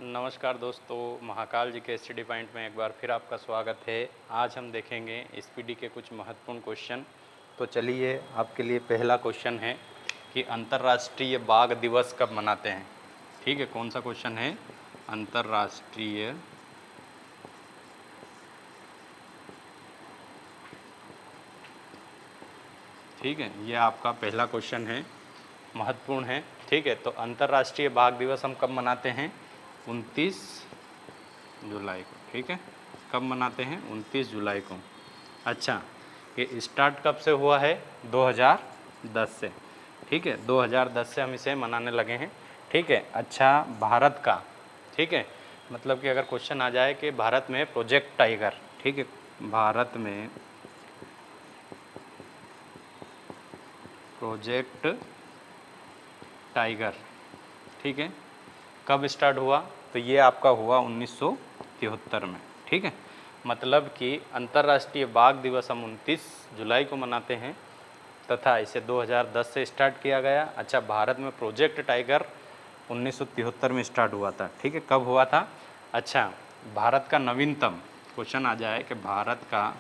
नमस्कार दोस्तों, महाकाल जी के स्टडी पॉइंट में एक बार फिर आपका स्वागत है। आज हम देखेंगे एसपीडी के कुछ महत्वपूर्ण क्वेश्चन। तो चलिए, आपके लिए पहला क्वेश्चन है कि अंतर्राष्ट्रीय बाघ दिवस कब मनाते हैं। ठीक है, कौन सा क्वेश्चन है? अंतर्राष्ट्रीय ठीक है, ये आपका पहला क्वेश्चन है, महत्वपूर्ण है। ठीक है, तो अंतर्राष्ट्रीय बाघ दिवस हम कब मनाते हैं? 29 जुलाई को। ठीक है, कब मनाते हैं? 29 जुलाई को। अच्छा, ये स्टार्ट कब से हुआ है? 2010 से। ठीक है, 2010 से हम इसे मनाने लगे हैं। ठीक है, अच्छा, भारत का, ठीक है, मतलब कि अगर क्वेश्चन आ जाए कि भारत में प्रोजेक्ट टाइगर, ठीक है, भारत में प्रोजेक्ट टाइगर, ठीक है, कब स्टार्ट हुआ? तो ये आपका हुआ 1973 में। ठीक है, मतलब कि अंतर्राष्ट्रीय बाघ दिवस हम 29 जुलाई को मनाते हैं तथा इसे 2010 से स्टार्ट किया गया। अच्छा, भारत में प्रोजेक्ट टाइगर 1973 में स्टार्ट हुआ था। ठीक है, कब हुआ था? अच्छा, भारत का नवीनतम, क्वेश्चन आ जाए कि भारत का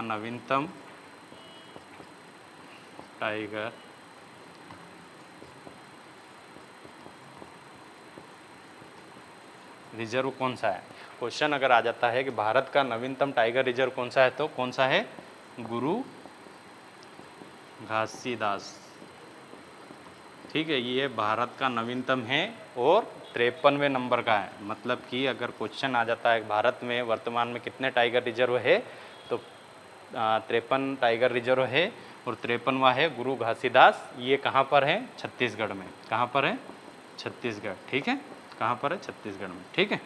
नवीनतम टाइगर रिजर्व कौन सा है। क्वेश्चन अगर आ जाता है कि भारत का नवीनतम टाइगर रिजर्व कौन सा है, तो कौन सा है? गुरु घासीदास। ठीक है, ये भारत का नवीनतम है और 53वें नंबर का है। मतलब कि अगर क्वेश्चन आ जाता है भारत में वर्तमान में कितने टाइगर रिजर्व है, तो 53 टाइगर रिजर्व है और 53वां है गुरु घासीदास। ये कहाँ पर है? छत्तीसगढ़ में। कहाँ पर है? छत्तीसगढ़। ठीक है, कहाँ पर है? छत्तीसगढ़ में। ठीक है,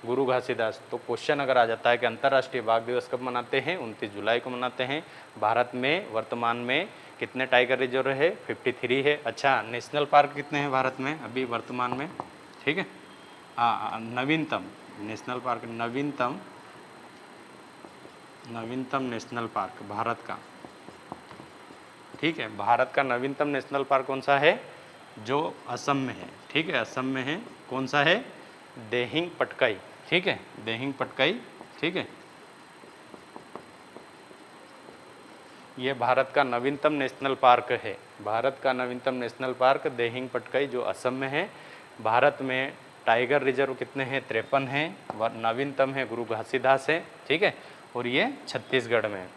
गुरु घासीदास। तो क्वेश्चन अगर आ जाता है कि अंतर्राष्ट्रीय बाघ दिवस कब मनाते हैं? 29 जुलाई को मनाते हैं। भारत में वर्तमान में कितने टाइगर रिजर्व है? 53 है। अच्छा, नेशनल पार्क कितने हैं भारत में अभी वर्तमान में? ठीक है, नवीनतम नेशनल पार्क, नवीनतम नेशनल पार्क भारत का। ठीक है, भारत का नवीनतम नेशनल पार्क कौन सा है? जो असम में है। ठीक है, असम में है। कौन सा है? देहिंग पटकाई। ठीक है, देहिंग पटकाई। ठीक है, ये भारत का नवीनतम नेशनल पार्क है। भारत का नवीनतम नेशनल पार्क देहिंग पटकाई, जो असम में है। भारत में टाइगर रिजर्व कितने हैं? 53 हैं। नवीनतम है गुरु घासीदास है। ठीक है, और ये छत्तीसगढ़ में है।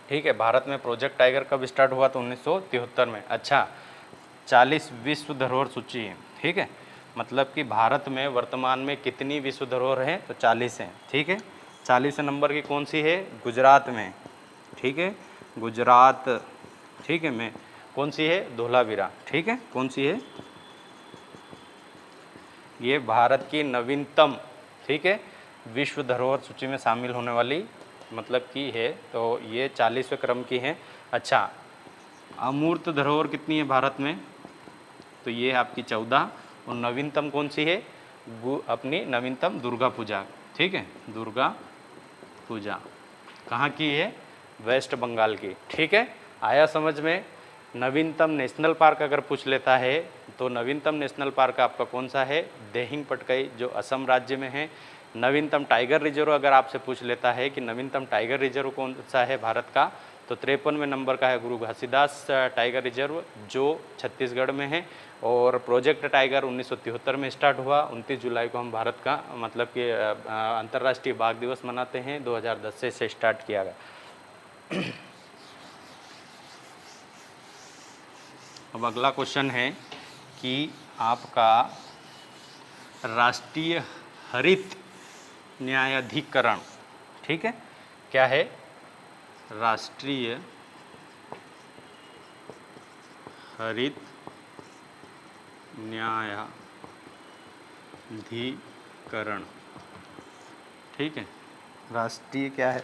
ठीक है, भारत में प्रोजेक्ट टाइगर कब स्टार्ट हुआ? तो 1973 में। अच्छा, 40 विश्व धरोहर सूची है। ठीक है, मतलब कि भारत में वर्तमान में कितनी विश्व धरोहर हैं? तो 40 हैं। ठीक है, 40 नंबर की कौन सी है? गुजरात में। ठीक है, गुजरात, ठीक है, में कौन सी है? धोलावीरा। ठीक है, कौन सी है? ये भारत की नवीनतम, ठीक है, विश्व धरोहर सूची में शामिल होने वाली मतलब की है। तो ये 40वें क्रम की है। अच्छा, अमूर्त धरोहर कितनी है भारत में? तो ये आपकी 14। और नवीनतम कौन सी है? अपनी नवीनतम दुर्गा पूजा। ठीक है, दुर्गा पूजा कहाँ की है? वेस्ट बंगाल की। ठीक है, आया समझ में? नवीनतम नेशनल पार्क अगर पूछ लेता है तो नवीनतम नेशनल पार्क आपका कौन सा है? देहिंग पटकाई, जो असम राज्य में है। नवीनतम टाइगर रिजर्व अगर आपसे पूछ लेता है कि नवीनतम टाइगर रिजर्व कौन सा है भारत का, तो 53वें नंबर का है गुरु घासीदास टाइगर रिजर्व, जो छत्तीसगढ़ में है। और प्रोजेक्ट टाइगर 1973 में स्टार्ट हुआ। 29 जुलाई को हम भारत का मतलब कि अंतर्राष्ट्रीय बाघ दिवस मनाते हैं। 2010 से इसे स्टार्ट किया गया। अब अगला क्वेश्चन है कि आपका राष्ट्रीय हरित न्यायाधिकरण, ठीक है, क्या है? राष्ट्रीय हरित न्यायाधिकरण। ठीक है, राष्ट्रीय क्या है?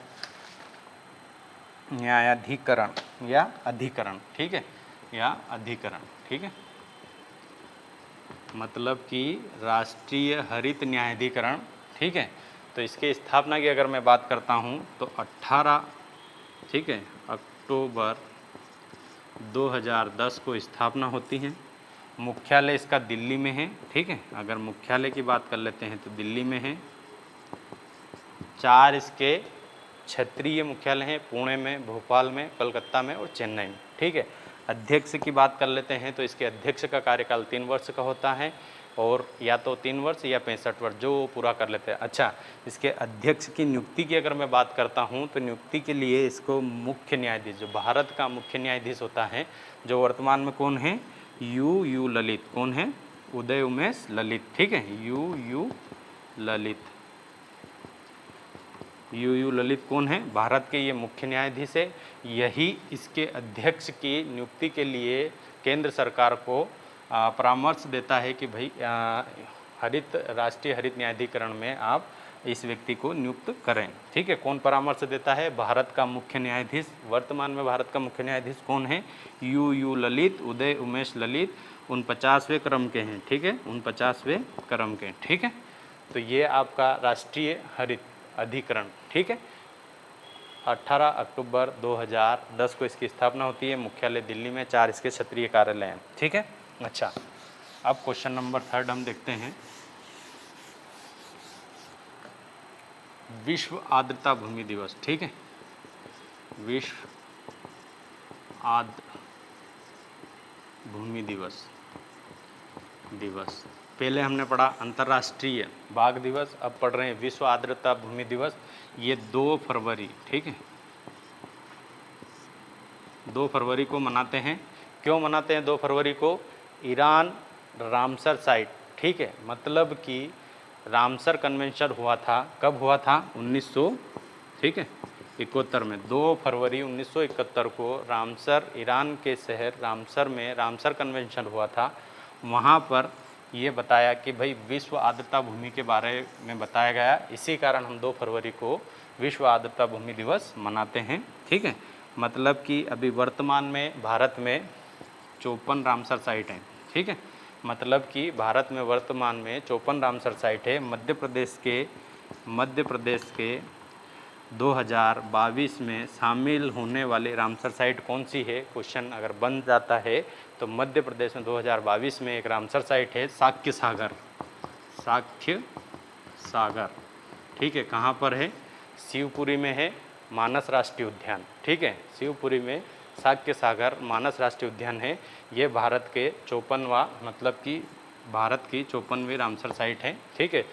न्यायाधिकरण या अधिकरण। ठीक है, या अधिकरण। ठीक है, मतलब कि राष्ट्रीय हरित न्यायाधिकरण। ठीक है, तो इसके स्थापना की अगर मैं बात करता हूँ तो 18, ठीक है, अक्टूबर 2010 को स्थापना होती है। मुख्यालय इसका दिल्ली में है, ठीक है। अगर मुख्यालय की बात कर लेते हैं तो दिल्ली में है। 4 इसके क्षेत्रीय मुख्यालय हैं, पुणे में, भोपाल में, कलकत्ता में और चेन्नई में, ठीक है। अध्यक्ष की बात कर लेते हैं तो इसके अध्यक्ष का कार्यकाल 3 वर्ष का होता है, और या तो 3 वर्ष या 65 वर्ष, जो पूरा कर लेते हैं। अच्छा, इसके अध्यक्ष की नियुक्ति की अगर मैं बात करता हूं तो नियुक्ति के लिए इसको मुख्य न्यायाधीश, जो भारत का मुख्य न्यायाधीश होता है, जो वर्तमान में कौन है, यू ललित। कौन है, उदय उमेश ललित, ठीक है। यू ललित, यू ललित कौन है, भारत के ये मुख्य न्यायाधीश है। यही इसके अध्यक्ष की नियुक्ति के लिए केंद्र सरकार को परामर्श देता है कि भाई राष्ट्रीय हरित न्यायाधिकरण में आप इस व्यक्ति को नियुक्त करें, ठीक है। कौन परामर्श देता है, भारत का मुख्य न्यायाधीश। वर्तमान में भारत का मुख्य न्यायाधीश कौन है, यू ललित, उदय उमेश ललित, 49वें क्रम के हैं, ठीक है, 49वें क्रम के, ठीक है। तो ये आपका राष्ट्रीय हरित अधिकरण, ठीक है। 18 अक्टूबर 2010 को इसकी स्थापना होती है। मुख्यालय दिल्ली में, 4 इसके क्षेत्रीय कार्यालय हैं, ठीक है। अच्छा, अब क्वेश्चन नंबर 3 हम देखते हैं। विश्व आर्द्रता भूमि दिवस, ठीक है। विश्व आर्द्र भूमि दिवस। पहले हमने पढ़ा अंतर्राष्ट्रीय बाघ दिवस, अब पढ़ रहे हैं विश्व आर्द्रता भूमि दिवस। ये 2 फरवरी, ठीक है, 2 फरवरी को मनाते हैं। क्यों मनाते हैं 2 फरवरी को, ईरान रामसर साइट, ठीक है, मतलब कि रामसर कन्वेंशन हुआ था, कब हुआ था, 1900, ठीक है, 71 में। 2 फरवरी 1971 को रामसर, ईरान के शहर रामसर में रामसर कन्वेंशन हुआ था। वहाँ पर ये बताया कि भाई विश्व आर्द्रता भूमि के बारे में बताया गया, इसी कारण हम 2 फरवरी को विश्व आर्द्रता भूमि दिवस मनाते हैं, ठीक है। मतलब कि अभी वर्तमान में भारत में 54 रामसर साइट हैं, ठीक है। मतलब कि भारत में वर्तमान में 54 रामसर साइट है। मध्य प्रदेश के 2022 में शामिल होने वाले रामसर साइट कौन सी है, क्वेश्चन अगर बन जाता है तो मध्य प्रदेश में 2022 में एक रामसर साइट है, साक्य सागर, ठीक है। कहाँ पर है, शिवपुरी में है, मानस राष्ट्रीय उद्यान, ठीक है। शिवपुरी में साक्य सागर मानस राष्ट्रीय उद्यान है। ये भारत के 54वां, मतलब कि भारत की 54वीं रामसर साइट है, ठीक है।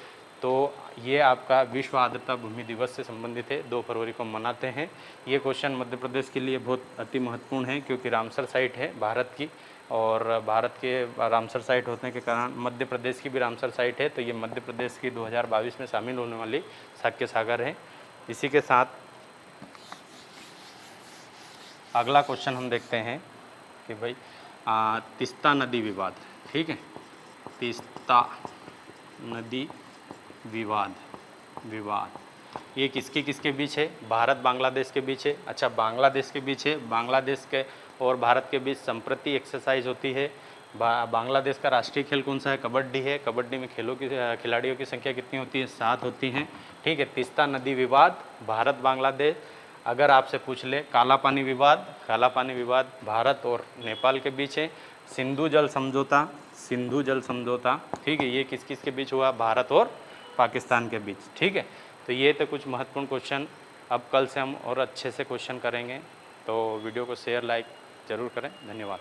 तो ये आपका विश्व आर्द्रता भूमि दिवस से संबंधित है, 2 फरवरी को मनाते हैं। ये क्वेश्चन मध्य प्रदेश के लिए बहुत अति महत्वपूर्ण है, क्योंकि रामसर साइट है भारत की, और भारत के रामसर साइट होने के कारण मध्य प्रदेश की भी रामसर साइट है। तो ये मध्य प्रदेश की 2022 में शामिल होने वाली साक्य सागर है। इसी के साथ अगला क्वेश्चन हम देखते हैं कि भाई तीस्ता नदी विवाद, ठीक है। तीस्ता नदी विवाद ये किसके बीच है, भारत बांग्लादेश के बीच है। अच्छा, बांग्लादेश के बीच है। बांग्लादेश के और भारत के बीच संप्रति एक्सरसाइज होती है। बांग्लादेश का राष्ट्रीय खेल कौन सा है, कबड्डी है। कबड्डी में खिलाड़ियों की संख्या कितनी होती है, 7 होती हैं, ठीक है। तीस्ता नदी विवाद भारत बांग्लादेश। अगर आपसे पूछ ले काला पानी विवाद भारत और नेपाल के बीच है। सिंधु जल समझौता, ठीक है, ये किस के बीच हुआ, भारत और पाकिस्तान के बीच, ठीक है। तो ये तो कुछ महत्वपूर्ण क्वेश्चन। अब कल से हम और अच्छे से क्वेश्चन करेंगे, तो वीडियो को शेयर लाइक ज़रूर करें। धन्यवाद।